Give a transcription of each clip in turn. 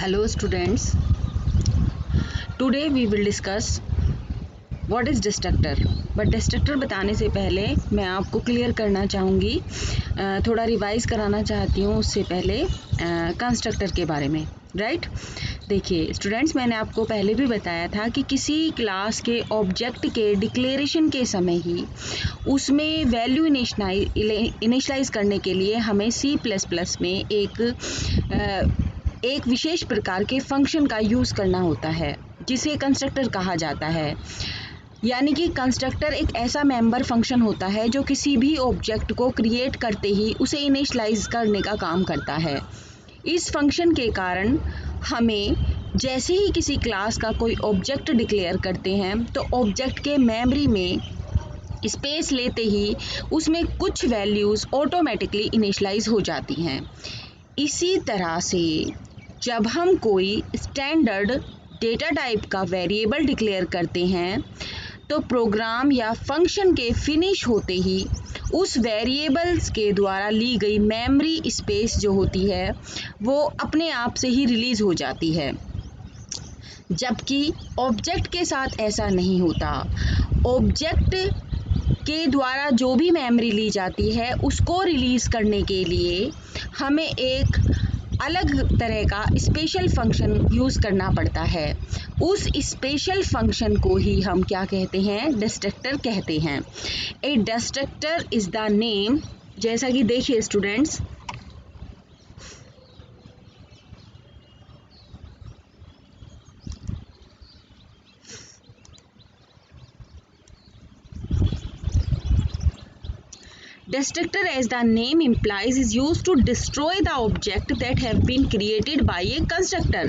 Hello students, today we will discuss what is destructor. But destructor बताने से पहले मैं आपको क्लियर करना चाहूँगी, थोड़ा रिवाइज कराना चाहती हूँ उससे पहले कंस्ट्रक्टर के बारे में। राइट, देखिए स्टूडेंट्स, मैंने आपको पहले भी बताया था कि किसी क्लास के ऑब्जेक्ट के डिक्लेरेशन के समय ही उसमें वैल्यू इनिशलाइज करने के लिए हमें C++ में एक विशेष प्रकार के फंक्शन का यूज़ करना होता है जिसे कंस्ट्रक्टर कहा जाता है। यानी कि कंस्ट्रक्टर एक ऐसा मेंबर फंक्शन होता है जो किसी भी ऑब्जेक्ट को क्रिएट करते ही उसे इनिशलाइज करने का काम करता है। इस फंक्शन के कारण हमें जैसे ही किसी क्लास का कोई ऑब्जेक्ट डिक्लेयर करते हैं तो ऑब्जेक्ट के मेमोरी में स्पेस लेते ही उसमें कुछ वैल्यूज़ ऑटोमेटिकली इनिशलाइज हो जाती हैं। इसी तरह से जब हम कोई स्टैंडर्ड डेटा टाइप का वेरिएबल डिक्लेयर करते हैं तो प्रोग्राम या फंक्शन के फिनिश होते ही उस वेरिएबल्स के द्वारा ली गई मेमोरी स्पेस जो होती है वो अपने आप से ही रिलीज हो जाती है, जबकि ऑब्जेक्ट के साथ ऐसा नहीं होता। ऑब्जेक्ट के द्वारा जो भी मेमोरी ली जाती है उसको रिलीज करने के लिए हमें एक अलग तरह का स्पेशल फंक्शन यूज़ करना पड़ता है। उस स्पेशल फंक्शन को ही हम क्या कहते हैं? डिस्ट्रक्टर कहते हैं। ए डिस्ट्रक्टर इज़ द नेम, जैसा कि देखिए students, Destructor, as the name implies, is used to destroy the object that have been created by a constructor.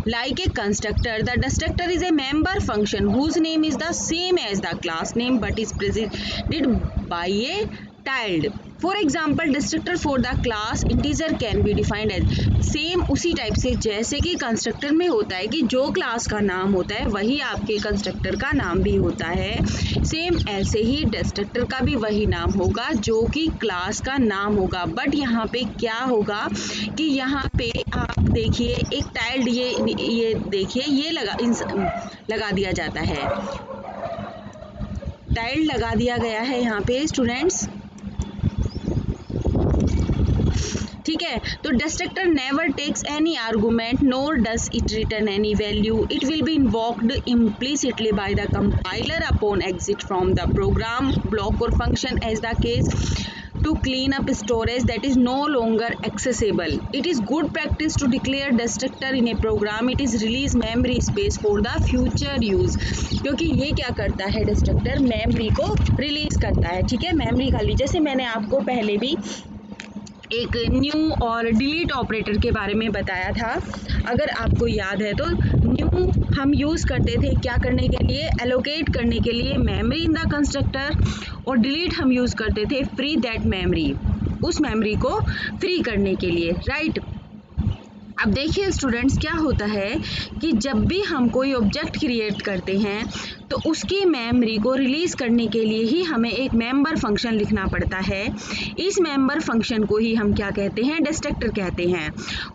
Like a constructor, the destructor is a member function whose name is the same as the class name but is preceded by a tilde. For example, destructor for the class integer can be defined as same उसी type से जैसे कि constructor में होता है कि जो class का नाम होता है वही आपके कंस्ट्रक्टर का नाम भी होता है, सेम ऐसे ही डिस्ट्रक्टर का भी वही नाम होगा जो कि क्लास का नाम होगा। बट यहाँ पे क्या होगा कि यहाँ पे आप देखिए एक टाइल्ड ये देखिए ये लगा दिया जाता है, टाइल्ड लगा दिया गया है यहाँ पे स्टूडेंट्स। ठीक है, तो destructor never takes any argument nor does it return any value. It will be invoked implicitly by the compiler upon exit from the program block और function as the case to clean up storage that is no longer accessible. It is good practice to declare destructor in a program. It is release memory space for the future use. क्योंकि ये क्या करता है? Destructor memory को release करता है। ठीक है, मेमोरी खाली, जैसे मैंने आपको पहले भी एक न्यू और डिलीट ऑपरेटर के बारे में बताया था, अगर आपको याद है तो न्यू हम यूज़ करते थे क्या करने के लिए? एलोकेट करने के लिए मेमोरी इन द कंस्ट्रक्टर, और डिलीट हम यूज़ करते थे फ्री दैट मेमोरी, उस मेमोरी को फ्री करने के लिए। राइट, अब देखिए स्टूडेंट्स, क्या होता है कि जब भी हम कोई ऑब्जेक्ट क्रिएट करते हैं तो उसकी मेमोरी को रिलीज करने के लिए ही हमें एक मेंबर फंक्शन लिखना पड़ता है। इस मेंबर फंक्शन को ही हम क्या कहते हैं? डिस्ट्रक्टर कहते हैं।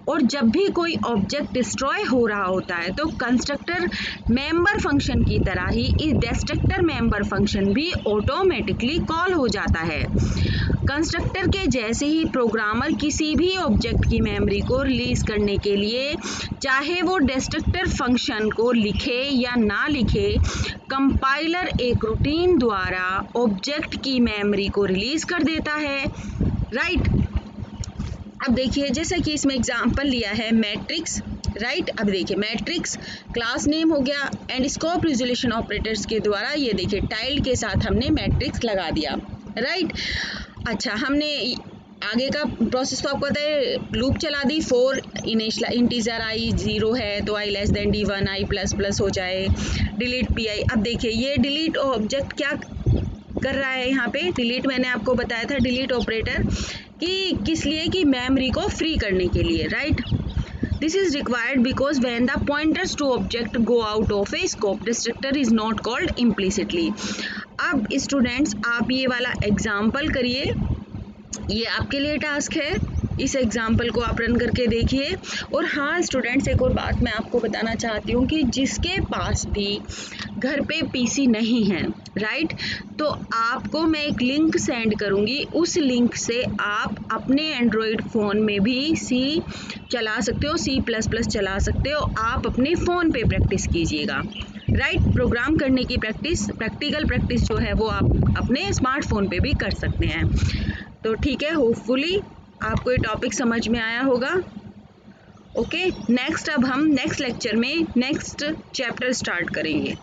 और जब भी कोई ऑब्जेक्ट डिस्ट्रॉय हो रहा होता है तो कंस्ट्रक्टर मेंबर फंक्शन की तरह ही इस डिस्ट्रक्टर मेंबर फंक्शन भी ऑटोमेटिकली कॉल हो जाता है। कंस्ट्रक्टर के जैसे ही प्रोग्रामर किसी भी ऑब्जेक्ट की मेमोरी को रिलीज करने के लिए चाहे वो डिस्ट्रक्टर फंक्शन को लिखे या ना लिखे, कंपाइलर एक रूटीन द्वारा ऑब्जेक्ट की मेमोरी को रिलीज कर देता है। राइट, अब देखिए जैसे कि इसमें एग्जांपल लिया है मैट्रिक्स। राइट, अब देखिए मैट्रिक्स क्लास नेम हो गया एंड स्कोप रिजोल्यूशन ऑपरेटर्स के द्वारा ये देखिए टाइल्ड के साथ हमने मैट्रिक्स लगा दिया। राइट, अच्छा, हमने आगे का प्रोसेस तो आपको पता है, लूप चला दी फॉर इंटीजर आई 0 है तो i less than d1 i plus plus हो जाए, डिलीट pi। अब देखिए ये डिलीट ऑब्जेक्ट क्या कर रहा है यहाँ पे? डिलीट मैंने आपको बताया था डिलीट ऑपरेटर कि किस लिए? कि मेमोरी को फ्री करने के लिए। Right, this is required because when the pointers to object go out of a scope destructor is not called implicitly. अब स्टूडेंट्स आप ये वाला एग्जाम्पल करिए, ये आपके लिए टास्क है। इस एग्जाम्पल को आप रन करके देखिए। और हाँ स्टूडेंट्स, एक और बात मैं आपको बताना चाहती हूँ कि जिसके पास भी घर पे पीसी नहीं है, राइट, तो आपको मैं एक लिंक सेंड करूँगी, उस लिंक से आप अपने एंड्रॉयड फ़ोन में भी सी चला सकते हो, C++ चला सकते हो। आप अपने फ़ोन पे प्रैक्टिस कीजिएगा, राइट। प्रोग्राम करने की प्रैक्टिस, प्रैक्टिकल प्रैक्टिस जो है वो आप अपने स्मार्टफोन पे भी कर सकते हैं। तो ठीक है, होपफुली आपको ये टॉपिक समझ में आया होगा। ओके, नेक्स्ट अब हम नेक्स्ट लेक्चर में नेक्स्ट चैप्टर स्टार्ट करेंगे।